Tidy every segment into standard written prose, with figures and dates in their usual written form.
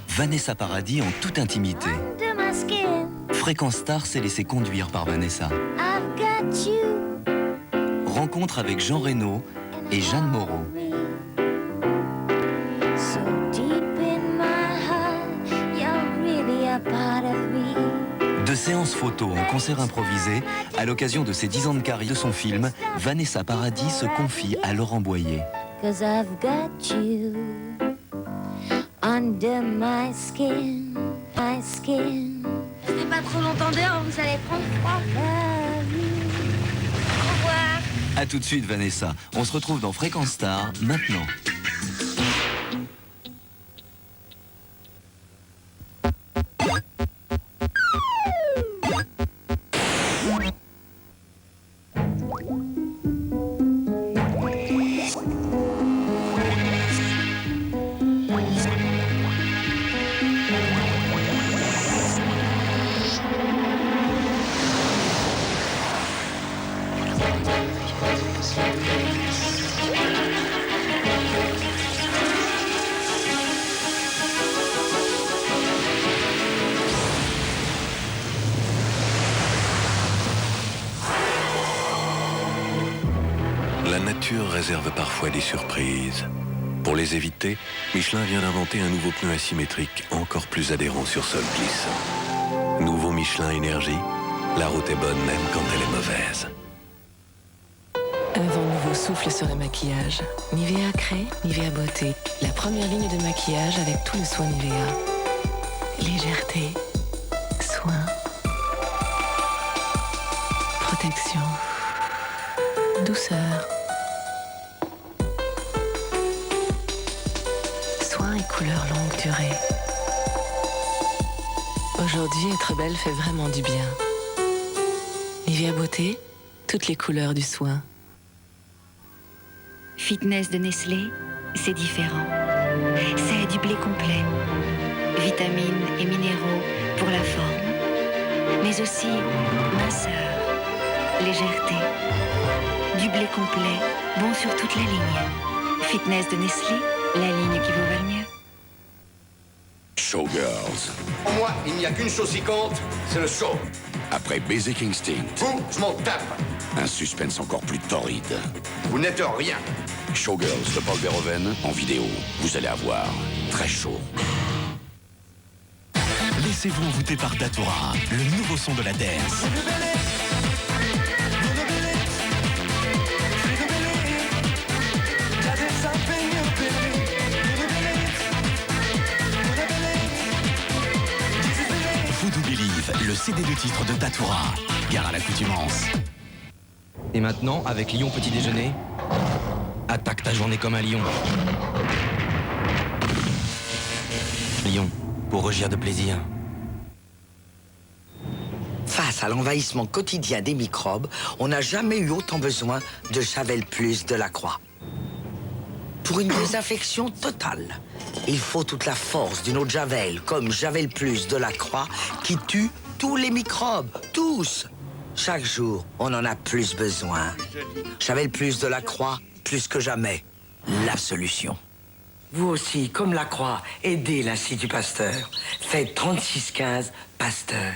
Vanessa Paradis en toute intimité. Fréquence Star s'est laissé conduire par Vanessa. Rencontre avec Jean Reno et Jeanne Moreau. De séances photos en concert improvisé, à l'occasion de ses 10 ans de carrière de son film, Vanessa Paradis se confie à Laurent Boyer. Under my skin, my skin. Restez pas trop longtemps dehors, vous allez prendre froid. Au revoir. A tout de suite Vanessa, on se retrouve dans Fréquence Star maintenant. La nature réserve parfois des surprises. Pour les éviter, Michelin vient d'inventer un nouveau pneu asymétrique encore plus adhérent sur sol glissant. Nouveau Michelin Énergie, la route est bonne même quand elle est mauvaise. Un vent nouveau souffle sur le maquillage. Nivea crée, Nivea beauté. La première ligne de maquillage avec tout le soin Nivea. Légèreté, soin, protection, douceur. Soin et couleur longue durée. Aujourd'hui, être belle fait vraiment du bien. Nivea beauté, toutes les couleurs du soin. Fitness de Nestlé, c'est différent. C'est du blé complet, vitamines et minéraux pour la forme, mais aussi minceur, légèreté. Du blé complet, bon sur toute la ligne. Fitness de Nestlé, la ligne qui vous va le mieux. Showgirls. Pour moi, il n'y a qu'une chose qui compte, c'est le show. Après Basic Instinct. Vous, je m'en tape. Un suspense encore plus torride. Vous n'êtes rien. Showgirls de Paul Verhoeven en vidéo. Vous allez avoir très chaud. Laissez-vous envoûter par Datura, le nouveau son de la dance. Voodoo Believe, le CD de titre de Datura. Gare à l'accoutumance. Et maintenant, avec Lion Petit Déjeuner, attaque ta journée comme un lion. Lion, pour rugir de plaisir. Face à l'envahissement quotidien des microbes, on n'a jamais eu autant besoin de Javel Plus de la Croix. Pour une désinfection totale, il faut toute la force d'une eau de Javel, comme Javel Plus de la Croix, qui tue tous les microbes, tous. Chaque jour, on en a plus besoin. Javel Plus de la Croix, plus que jamais, la solution. Vous aussi, comme la Croix, aidez l'Institut Pasteur. Faites 3615 Pasteur.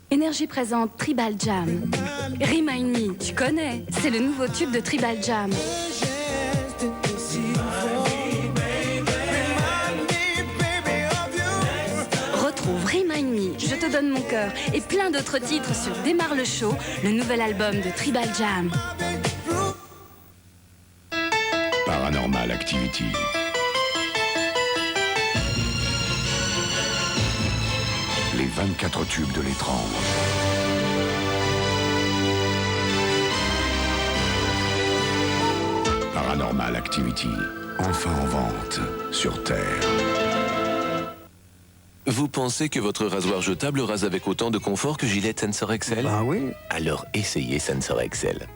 Énergie présente Tribal Jam. Remind Me, tu connais, c'est le nouveau tube de Tribal Jam. Retrouve Remind Me, Je te donne mon cœur et plein d'autres titres sur Démarre le show, le nouvel album de Tribal Jam. Paranormal Activity. Les 24 tubes de l'étrange. Paranormal Activity. Enfin en vente sur Terre. Vous pensez que votre rasoir jetable rase avec autant de confort que Gillette Sensor Excel? Ah oui. Alors essayez Sensor Excel.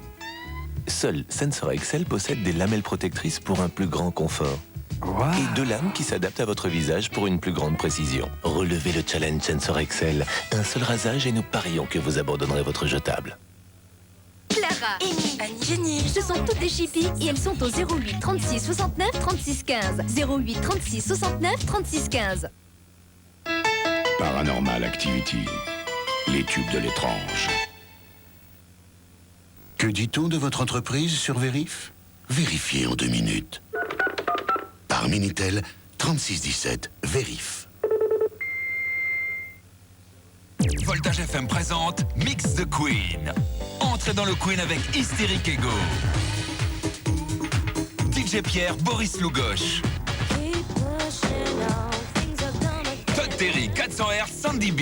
Seul Sensor Excel possède des lamelles protectrices pour un plus grand confort. Wow. Et 2 lames qui s'adaptent à votre visage pour une plus grande précision. Relevez le challenge Sensor Excel. Un seul rasage et nous parions que vous abandonnerez votre jetable. La Sandra, Annie, Jenny. Ce sont toutes des chippies et elles sont au 08 36 69 36 15. 08 36 69 36 15. Paranormal Activity. Les tubes de l'étrange. Que dit-on de votre entreprise sur Vérif? Vérifiez en 2 minutes. Par Minitel, 3617, Vérif. Voltage FM présente Mix the Queen. Entrez dans le Queen avec Hystérique Ego. DJ Pierre, Boris Lougoche. Todd Terry, 400 Hz, Sandy B.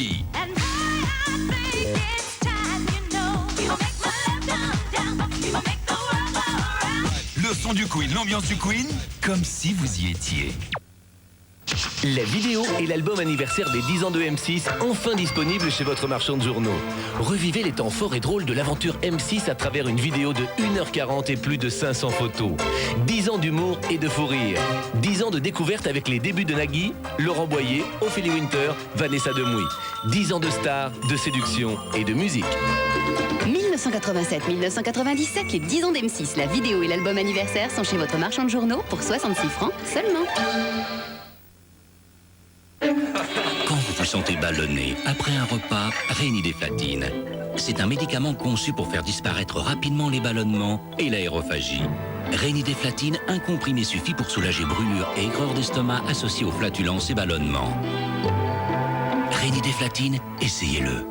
Le son du Queen, l'ambiance du Queen, comme si vous y étiez. La vidéo et l'album anniversaire des 10 ans de M6, enfin disponibles chez votre marchand de journaux. Revivez les temps forts et drôles de l'aventure M6 à travers une vidéo de 1h40 et plus de 500 photos. 10 ans d'humour et de fou rire. 10 ans de découverte avec les débuts de Nagui, Laurent Boyer, Ophélie Winter, Vanessa Demouy. 10 ans de stars, de séduction et de musique. 1987-1997, les 10 ans d'M6, la vidéo et l'album anniversaire sont chez votre marchand de journaux pour 66 francs seulement. Quand vous vous sentez ballonné après un repas, Rénidéplatine. C'est un médicament conçu pour faire disparaître rapidement les ballonnements et l'aérophagie. Rénidéplatine, un comprimé suffit pour soulager brûlures et aigreurs d'estomac associées aux flatulences et ballonnements. Rénidéplatine, essayez-le.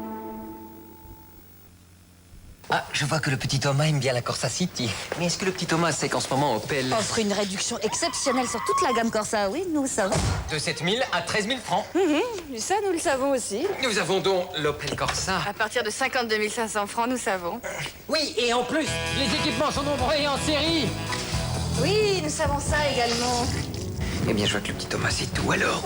Ah, je vois que le petit Thomas aime bien la Corsa City. Mais est-ce que le petit Thomas sait qu'en ce moment Opel Offre une réduction exceptionnelle sur toute la gamme Corsa, oui, nous le savons. de 7 000 à 13 000 francs. ça nous le savons aussi. Nous avons donc l'Opel Corsa. À partir de 52 500 francs, nous savons. Oui, et en plus, les équipements sont nombreux et en série. Oui, nous savons ça également. Eh bien, je vois que le petit Thomas sait tout alors.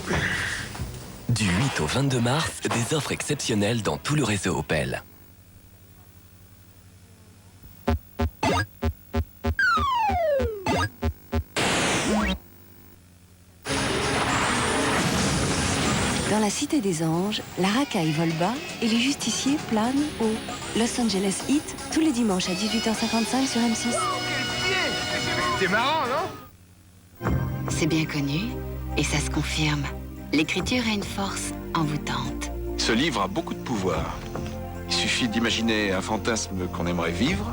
Du 8 au 22 mars, des offres exceptionnelles dans tout le réseau Opel. Dans la Cité des Anges, la racaille vole bas et les justiciers planent haut. Los Angeles Hit, tous les dimanches à 18h55 sur M6. C'est marrant, non? C'est bien connu et ça se confirme. L'écriture a une force envoûtante. Ce livre a beaucoup de pouvoir. Il suffit d'imaginer un fantasme qu'on aimerait vivre,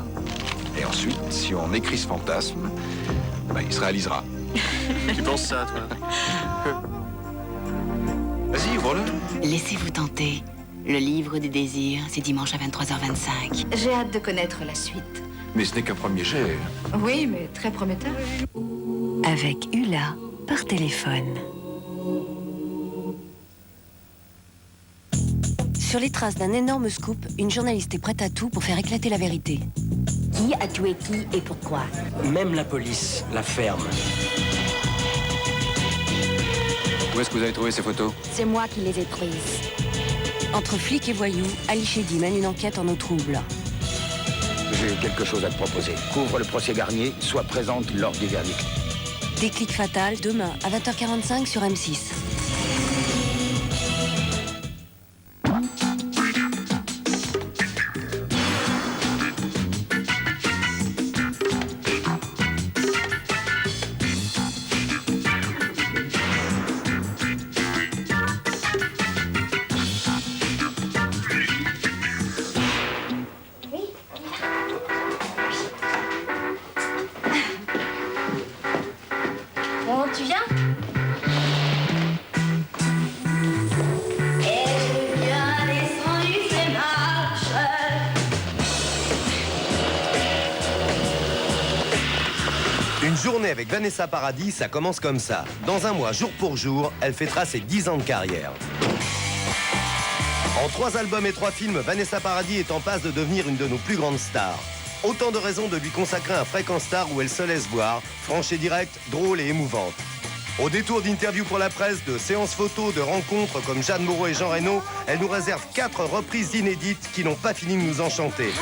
et ensuite, si on écrit ce fantasme, il se réalisera. Tu penses ça, toi? Vas-y, ouvre-le. Laissez-vous tenter. Le livre des désirs, c'est dimanche à 23h25. J'ai hâte de connaître la suite. Mais ce n'est qu'un premier jet. Oui, mais très prometteur. Avec Hula, par téléphone. Sur les traces d'un énorme scoop, une journaliste est prête à tout pour faire éclater la vérité. Qui a tué qui et pourquoi? Même la police la ferme. Où est-ce que vous avez trouvé ces photos? C'est moi qui les ai prises. Entre flics et voyous, Ali Chedi mène une enquête en eau trouble. J'ai quelque chose à te proposer. Couvre le procès Garnier, sois présente lors du verdict. Déclic fatal, demain à 20h45 sur M6. Bon, tu viens? Et je viens descendu ces marches. Une journée avec Vanessa Paradis, ça commence comme ça. Dans un mois, jour pour jour, elle fêtera ses 10 ans de carrière. En 3 albums et 3 films, Vanessa Paradis est en passe de devenir une de nos plus grandes stars. Autant de raisons de lui consacrer un Fréquence Star où elle se laisse voir, franche et directe, drôle et émouvante. Au détour d'interviews pour la presse, de séances photos, de rencontres comme Jeanne Moreau et Jean Reno, elle nous réserve 4 reprises inédites qui n'ont pas fini de nous enchanter.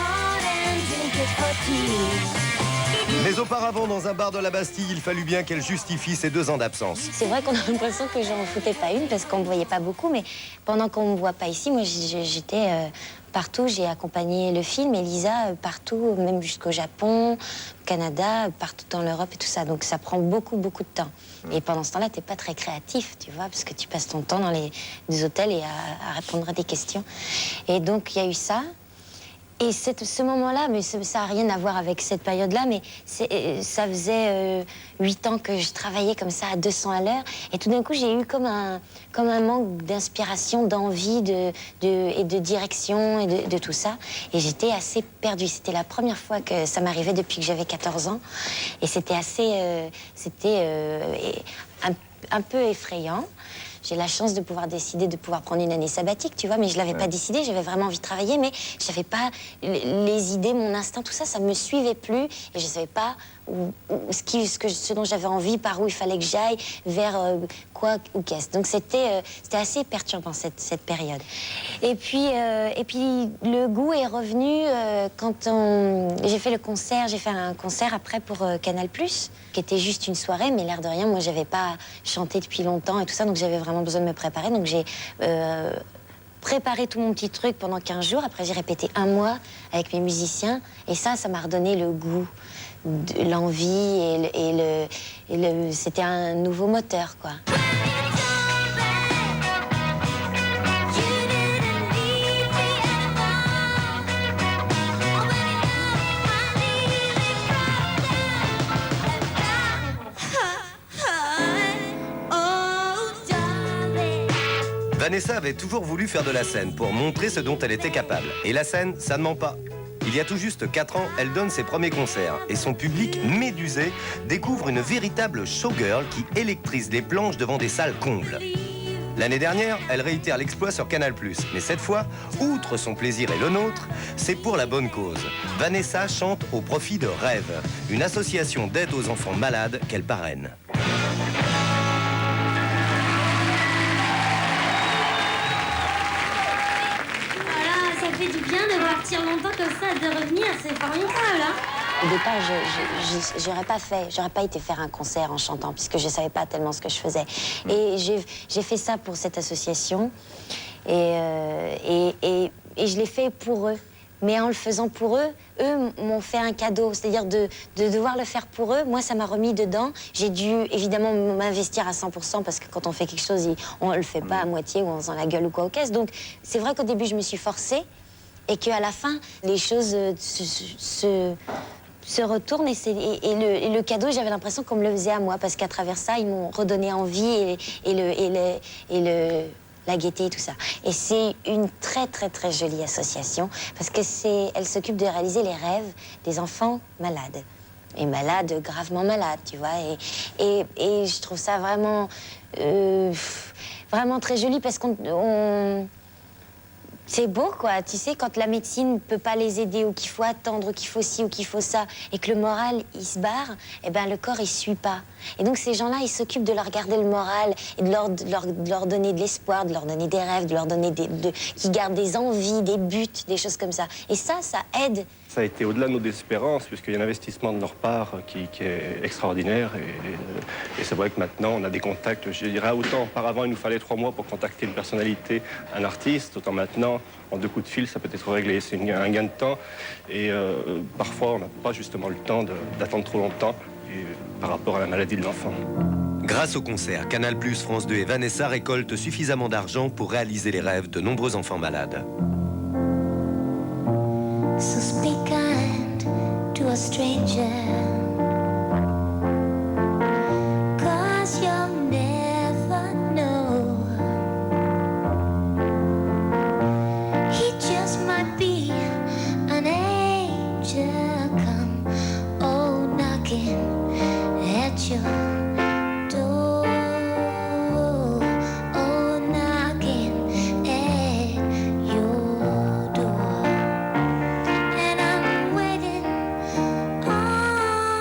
Mais auparavant, dans un bar de la Bastille, il fallut bien qu'elle justifie ses 2 ans d'absence. C'est vrai qu'on a l'impression que j'en foutais pas une parce qu'on me voyait pas beaucoup, mais pendant qu'on me voit pas ici, moi j'étais partout, j'ai accompagné le film, Elisa, partout, même jusqu'au Japon, au Canada, partout dans l'Europe et tout ça. Donc ça prend beaucoup de temps. Et pendant ce temps-là, t'es pas très créatif, tu vois, parce que tu passes ton temps dans les hôtels et à répondre à des questions. Et donc il y a eu ça. Et ce moment-là, mais ça n'a rien à voir avec cette période-là, mais ça faisait 8 ans que je travaillais comme ça à 200 à l'heure. Et tout d'un coup, j'ai eu comme un manque d'inspiration, d'envie et de direction et de tout ça. Et j'étais assez perdue. C'était la première fois que ça m'arrivait depuis que j'avais 14 ans. Et c'était un peu effrayant. J'ai la chance de pouvoir décider de pouvoir prendre une année sabbatique, tu vois, mais je l'avais pas décidé, j'avais vraiment envie de travailler, mais je savais pas les idées, mon instinct, tout ça, ça me suivait plus, et je savais pas ce dont j'avais envie, par où il fallait que j'aille, vers quoi ou qu'est-ce. Donc c'était assez perturbant cette période. Et puis le goût est revenu quand j'ai fait un concert après pour Canal+, qui était juste une soirée, mais l'air de rien, moi j'avais pas chanté depuis longtemps et tout ça, donc j'avais vraiment besoin de me préparer, donc j'ai préparé tout mon petit truc pendant 15 jours. Après, j'ai répété 1 mois avec mes musiciens. Et ça m'a redonné le goût, l'envie c'était un nouveau moteur, quoi. Vanessa avait toujours voulu faire de la scène pour montrer ce dont elle était capable. Et la scène, ça ne ment pas. Il y a tout juste 4 ans, elle donne ses premiers concerts. Et son public, médusé, découvre une véritable showgirl qui électrise les planches devant des salles combles. L'année dernière, elle réitère l'exploit sur Canal+. Mais cette fois, outre son plaisir et le nôtre, c'est pour la bonne cause. Vanessa chante au profit de Rêve, une association d'aide aux enfants malades qu'elle parraine. Ça fait du bien de partir longtemps comme ça, de revenir, c'est formidable, hein. Au départ, j'aurais pas été faire un concert en chantant, puisque je savais pas tellement ce que je faisais. Et j'ai fait ça pour cette association, et je l'ai fait pour eux. Mais en le faisant pour eux, eux m'ont fait un cadeau. C'est-à-dire de devoir le faire pour eux, moi, ça m'a remis dedans. J'ai dû, évidemment, m'investir à 100%, parce que quand on fait quelque chose, on le fait pas à moitié ou en faisant la gueule ou quoi aux caisses. Donc, c'est vrai qu'au début, je me suis forcée, et qu'à la fin, les choses se retournent. Et le cadeau, j'avais l'impression qu'on me le faisait à moi, parce qu'à travers ça, ils m'ont redonné envie la gaieté et tout ça. Et c'est une très, très, très jolie association, parce qu'elle s'occupe de réaliser les rêves des enfants malades. Et malades, gravement malades, tu vois. Et je trouve ça vraiment, vraiment très joli, parce qu'on... C'est beau, quoi. Tu sais, quand la médecine ne peut pas les aider, ou qu'il faut attendre, ou qu'il faut ci, ou qu'il faut ça, et que le moral, il se barre, eh ben, le corps, il suit pas. Et donc, ces gens-là, ils s'occupent de leur garder le moral, et de leur donner de l'espoir, de leur donner des rêves, de leur donner qui gardent des envies, des buts, des choses comme ça. Et ça aide. Ça a été au-delà de nos espérances, puisqu'il y a un investissement de leur part qui est extraordinaire. Et c'est vrai que maintenant, on a des contacts, je dirais, autant auparavant, il nous fallait 3 mois pour contacter une personnalité, un artiste, autant maintenant, en 2 coups de fil, ça peut être réglé. C'est un gain de temps. Et parfois, on n'a pas justement le temps d'attendre trop longtemps par rapport à la maladie de l'enfant. Grâce au concert, Canal+, France 2 et Vanessa récoltent suffisamment d'argent pour réaliser les rêves de nombreux enfants malades. So speak kind to a stranger, 'cause you'll never know. He just might be an angel come, oh, knocking at your door. Oh, knocking at your door. And I'm waiting on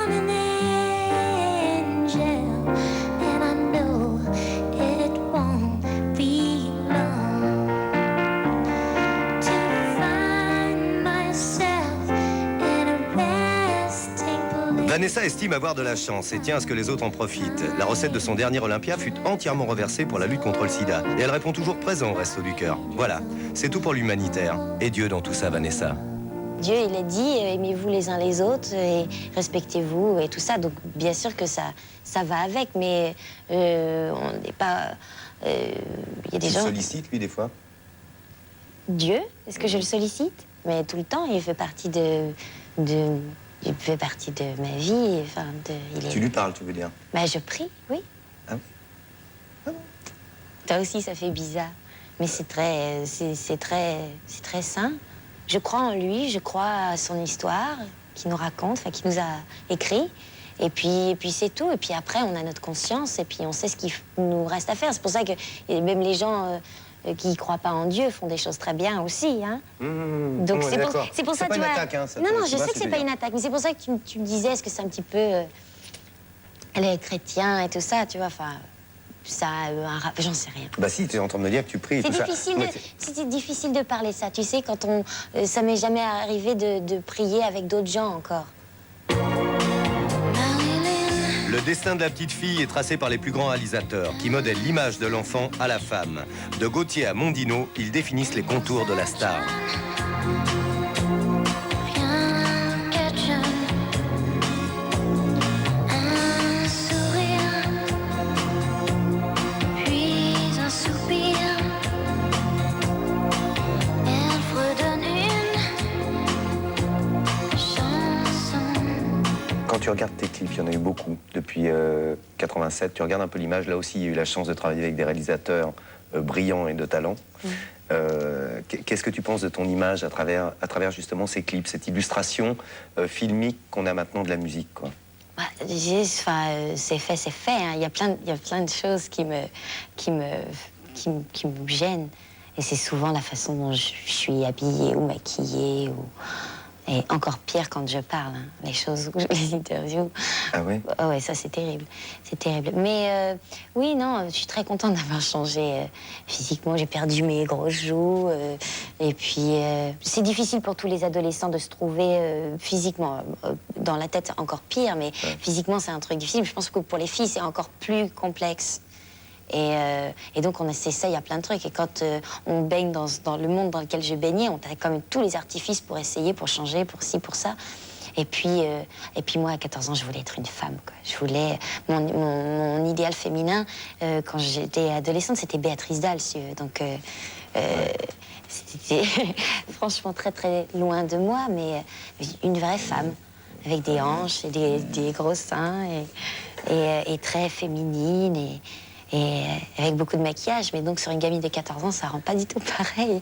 Vanessa estime avoir de la chance et tient à ce que les autres en profitent. La recette de son dernier Olympia fut entièrement reversée pour la lutte contre le sida. Et elle répond toujours présent au Resto du Cœur. Voilà, c'est tout pour l'humanitaire. Et Dieu dans tout ça, Vanessa. Dieu, il a dit, aimez-vous les uns les autres et respectez-vous et tout ça. Donc, bien sûr que ça va avec, mais on n'est pas... Il y a des gens... Tu sollicites, lui, des fois? Dieu, est-ce que je le sollicite? Mais tout le temps, il fait partie il fait partie de ma vie. Enfin, Tu lui parles, tu veux dire? Bah, je prie, oui. Ah oui? Toi aussi, ça fait bizarre. Mais c'est très sain. Je crois en lui, je crois à son histoire qu'il nous raconte, enfin, qu'il nous a écrit. Et puis c'est tout. Et puis après, on a notre conscience et puis on sait ce qu'il nous reste à faire. C'est pour ça que même les gens qui ne croient pas en Dieu font des choses très bien aussi. Hein. Donc c'est pour ça, tu vois... Attaque, hein, non, je sais que c'est pas une attaque, mais c'est pour ça que tu me disais, est-ce que c'est un petit peu les chrétiens et tout ça, tu vois, enfin... Ça a un rap, j'en sais rien. Bah si, tu es en train de me dire que tu pries et tout ça. C'est difficile de parler ça, tu sais, quand on... ça m'est jamais arrivé de prier avec d'autres gens encore. Le destin de la petite fille est tracé par les plus grands réalisateurs qui modèlent l'image de l'enfant à la femme. De Gautier à Mondino, ils définissent les contours de la star. Quand tu regardes tes clips, il y en a eu beaucoup depuis 87. Tu regardes un peu l'image. Là aussi, il y a eu la chance de travailler avec des réalisateurs brillants et de talent. Qu'est-ce que tu penses de ton image à travers justement ces clips, cette illustration filmique qu'on a maintenant de la musique, quoi? Bah, c'est fait. Hein. Il y a plein de choses qui me gênent. Et c'est souvent la façon dont je suis habillée ou maquillée. Et encore pire quand je parle, hein, les choses, les interviews. Ah oui? Oh ouais, ça c'est terrible. C'est terrible. Mais oui, non, je suis très contente d'avoir changé physiquement. J'ai perdu mes grosses joues. Et puis, c'est difficile pour tous les adolescents de se trouver physiquement. Dans la tête, c'est encore pire, mais physiquement, c'est un truc difficile. Je pense que pour les filles, c'est encore plus complexe. Et donc on s'essaye à plein de trucs. Et quand on baigne dans le monde dans lequel je baignais, on a quand même tous les artifices pour essayer, pour changer, pour ci, pour ça. Et puis moi, à 14 ans, je voulais être une femme, quoi. Je voulais... Mon idéal féminin, quand j'étais adolescente, c'était Béatrice Dalle. Donc c'était franchement très, très loin de moi, mais une vraie femme, avec des hanches et des gros seins, et très féminine, et avec beaucoup de maquillage. Mais donc sur une gamine de 14 ans, ça rend pas du tout pareil.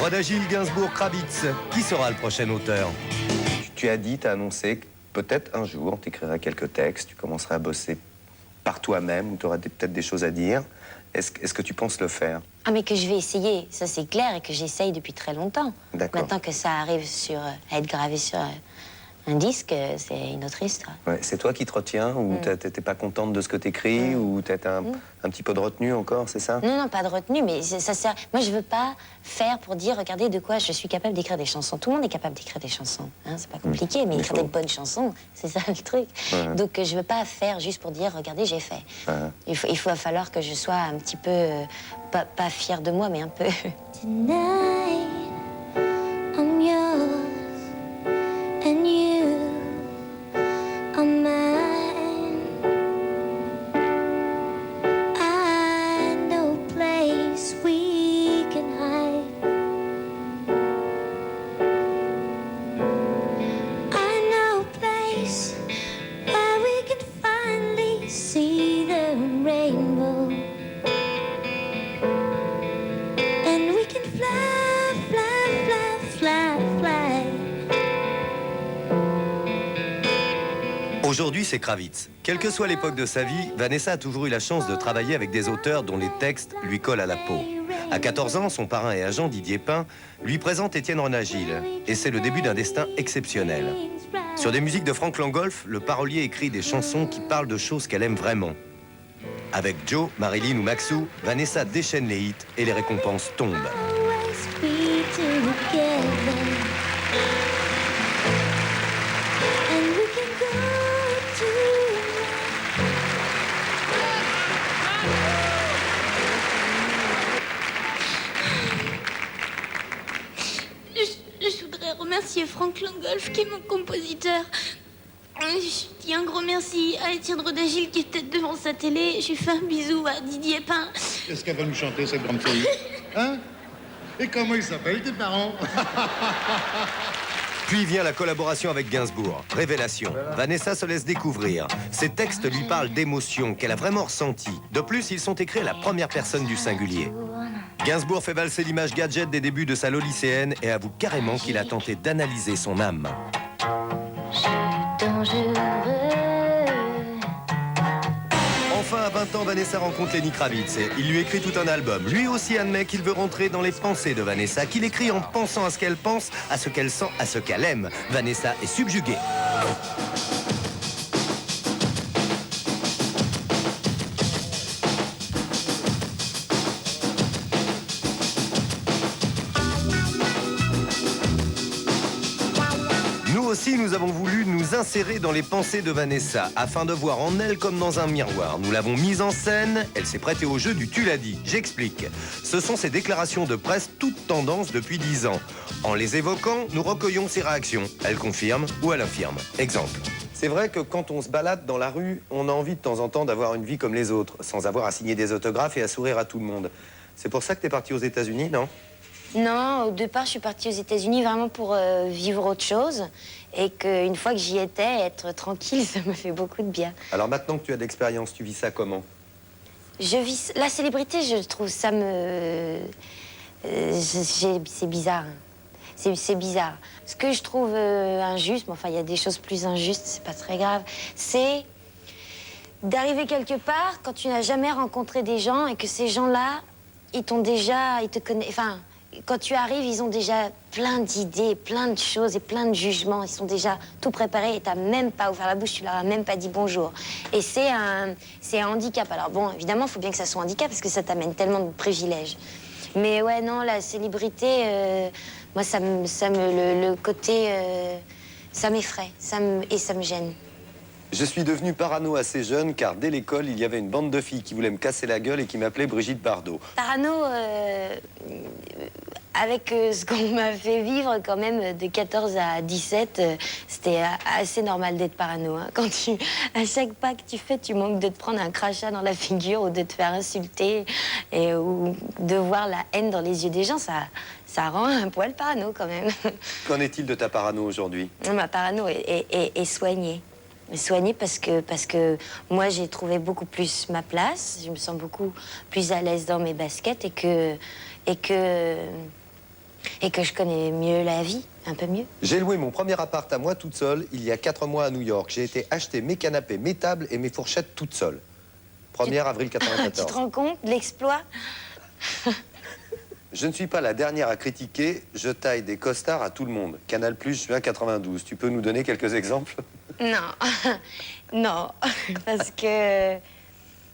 Rodagil, Gainsbourg, Kravitz, qui sera le prochain auteur? Tu as dit, tu as annoncé que peut-être un jour, tu écriras quelques textes, tu commenceras à bosser par toi-même, ou tu auras peut-être des choses à dire. Est-ce que tu penses le faire? Ah, mais que je vais essayer, ça c'est clair, et que j'essaye depuis très longtemps. D'accord. Maintenant que ça arrive à être gravé sur un disque, c'est une autre histoire. Ouais, c'est toi qui te retiens, ou t'es pas contente de ce que t'écris, ou t'as un petit peu de retenue encore, c'est ça? Non, pas de retenue, mais ça sert... Moi, je veux pas faire pour dire, regardez de quoi je suis capable d'écrire des chansons. Tout le monde est capable d'écrire des chansons, hein, c'est pas compliqué, mais écrire des bonnes chansons, c'est ça le truc. Donc, je veux pas faire juste pour dire, regardez, j'ai fait. Il va falloir que je sois un petit peu, pas fière de moi, mais un peu... Tonight, I'm yours, and you are mine. I know a place we can hide. I know a place where we can finally see the rainbow. And we can fly, fly, fly, fly, fly. Aujourd'hui, c'est Kravitz. Quelle que soit l'époque de sa vie, Vanessa a toujours eu la chance de travailler avec des auteurs dont les textes lui collent à la peau. À 14 ans, son parrain et agent Didier Pin lui présente Étienne Renagil. Et c'est le début d'un destin exceptionnel. Sur des musiques de Frank Langolf, le parolier écrit des chansons qui parlent de choses qu'elle aime vraiment. Avec Joe, Marilyn ou Maxou, Vanessa déchaîne les hits et les récompenses tombent. Je voudrais remercier Frank Langolf, qui est mon compositeur. Je dis un gros merci à Étienne Renagil qui est peut-être devant sa télé. Je lui fais un bisou à Didier Pin. Qu'est-ce qu'elle va nous chanter, cette grande fille? Hein? Et comment ils s'appellent, tes parents? Puis vient la collaboration avec Gainsbourg. Révélation. Vanessa se laisse découvrir. Ses textes lui parlent d'émotions qu'elle a vraiment ressenties. De plus, ils sont écrits à la première personne du singulier. Gainsbourg fait valser l'image gadget des débuts de sa Lolicéenne et avoue carrément qu'il a tenté d'analyser son âme. Enfin, à 20 ans, Vanessa rencontre Lenny Kravitz et il lui écrit tout un album. Lui aussi admet qu'il veut rentrer dans les pensées de Vanessa, qu'il écrit en pensant à ce qu'elle pense, à ce qu'elle sent, à ce qu'elle aime. Vanessa est subjuguée. Aussi, nous avons voulu nous insérer dans les pensées de Vanessa afin de voir en elle comme dans un miroir. Nous l'avons mise en scène, elle s'est prêtée au jeu du tu l'as dit. J'explique. Ce sont ses déclarations de presse toutes tendances depuis 10 ans. En les évoquant, nous recueillons ses réactions. Elle confirme ou elle affirme. Exemple. C'est vrai que quand on se balade dans la rue, on a envie de temps en temps d'avoir une vie comme les autres, sans avoir à signer des autographes et à sourire à tout le monde. C'est pour ça que t'es partie aux États-Unis, non? Non, au départ, je suis partie aux États-Unis vraiment pour vivre autre chose. Et qu'une fois que j'y étais, être tranquille, ça me fait beaucoup de bien. Alors maintenant que tu as de l'expérience, tu vis ça comment? Je vis... La célébrité, je trouve ça me... c'est bizarre. C'est bizarre. Ce que je trouve injuste, mais enfin, il y a des choses plus injustes, c'est pas très grave, c'est d'arriver quelque part quand tu n'as jamais rencontré des gens et que ces gens-là, ils te connaissent... Enfin, quand tu arrives, ils ont déjà plein d'idées, plein de choses et plein de jugements. Ils sont déjà tout préparés et t'as même pas ouvert la bouche, tu leur as même pas dit bonjour. Et c'est un handicap. Alors bon, évidemment, il faut bien que ça soit un handicap parce que ça t'amène tellement de privilèges. Mais ouais, non, la célébrité, moi, le côté, ça m'effraie et ça me gêne. Je suis devenu parano assez jeune car dès l'école, il y avait une bande de filles qui voulaient me casser la gueule et qui m'appelaient Brigitte Bardot. Parano, avec ce qu'on m'a fait vivre quand même de 14 à 17, c'était assez normal d'être parano. Hein. Quand à chaque pas que tu fais, tu manques de te prendre un crachat dans la figure ou de te faire insulter ou de voir la haine dans les yeux des gens, ça rend un poil parano quand même. Qu'en est-il de ta parano aujourd'hui? Ma parano est soignée. Soignée parce que moi, j'ai trouvé beaucoup plus ma place. Je me sens beaucoup plus à l'aise dans mes baskets et que je connais mieux la vie, un peu mieux. J'ai loué mon premier appart à moi toute seule il y a 4 mois à New York. J'ai été acheter mes canapés, mes tables et mes fourchettes toute seule. 1er avril 94. Tu te rends compte de l'exploit? Je ne suis pas la dernière à critiquer, je taille des costards à tout le monde. Canal+, juin 92. Tu peux nous donner quelques exemples? Non, non, parce que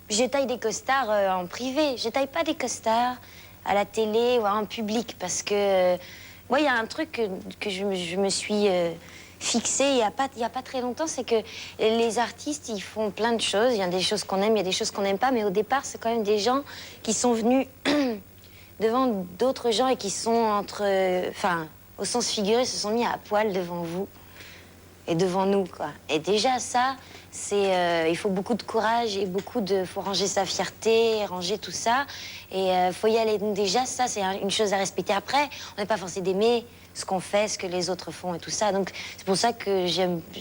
je taille des costards en privé. Je taille pas des costards à la télé ou en public parce que moi, il y a un truc que je me suis fixé il y a pas très longtemps, c'est que les artistes, ils font plein de choses. Il y a des choses qu'on aime, il y a des choses qu'on n'aime pas, mais au départ, c'est quand même des gens qui sont venus devant d'autres gens et qui sont au sens figuré, se sont mis à poil devant vous. Et devant nous, quoi. Et déjà, ça, c'est... il faut beaucoup de courage et faut ranger sa fierté, ranger tout ça. Et faut y aller. Déjà, ça, c'est une chose à respecter. Après, on n'est pas forcé d'aimer ce qu'on fait, ce que les autres font et tout ça. Donc, c'est pour ça que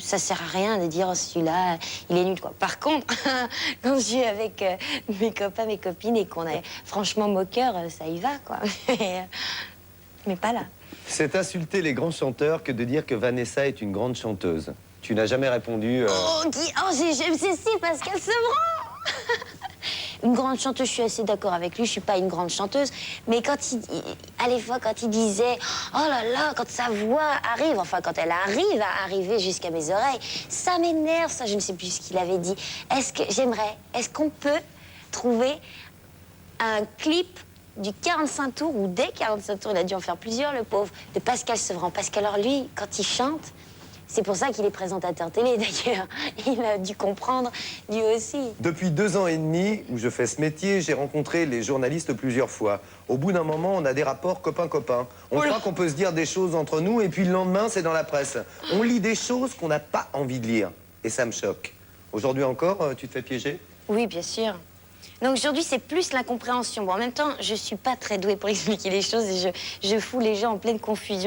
ça sert à rien de dire, oh, celui-là, il est nul, quoi. Par contre, quand je suis avec mes copains, mes copines et qu'on est franchement moqueur, ça y va, quoi. Mais pas là. C'est insulter les grands chanteurs que de dire que Vanessa est une grande chanteuse. Tu n'as jamais répondu... Oh, si, Pascal Sevran. Une grande chanteuse, je suis assez d'accord avec lui, je suis pas une grande chanteuse. Mais quand à l'époque, quand il disait « Oh là là, quand sa voix arrive, enfin quand elle arrive à arriver jusqu'à mes oreilles, ça m'énerve, ça, je ne sais plus ce qu'il avait dit. Est-ce qu'on peut trouver un clip du 45 tours ou des 45 tours, il a dû en faire plusieurs, le pauvre, de Pascal Sevran. Parce qu'alors lui, quand il chante, c'est pour ça qu'il est présentateur télé d'ailleurs. Il a dû comprendre, lui aussi. Depuis 2 ans et demi où je fais ce métier, j'ai rencontré les journalistes plusieurs fois. Au bout d'un moment, on a des rapports copain-copain. On croit qu'on peut se dire des choses entre nous et puis le lendemain, c'est dans la presse. On lit des choses qu'on n'a pas envie de lire. Et ça me choque. Aujourd'hui encore, tu te fais piéger? Oui, bien sûr. Donc aujourd'hui, c'est plus l'incompréhension. Bon, en même temps, je suis pas très douée pour expliquer les choses et je fous les gens en pleine confusion.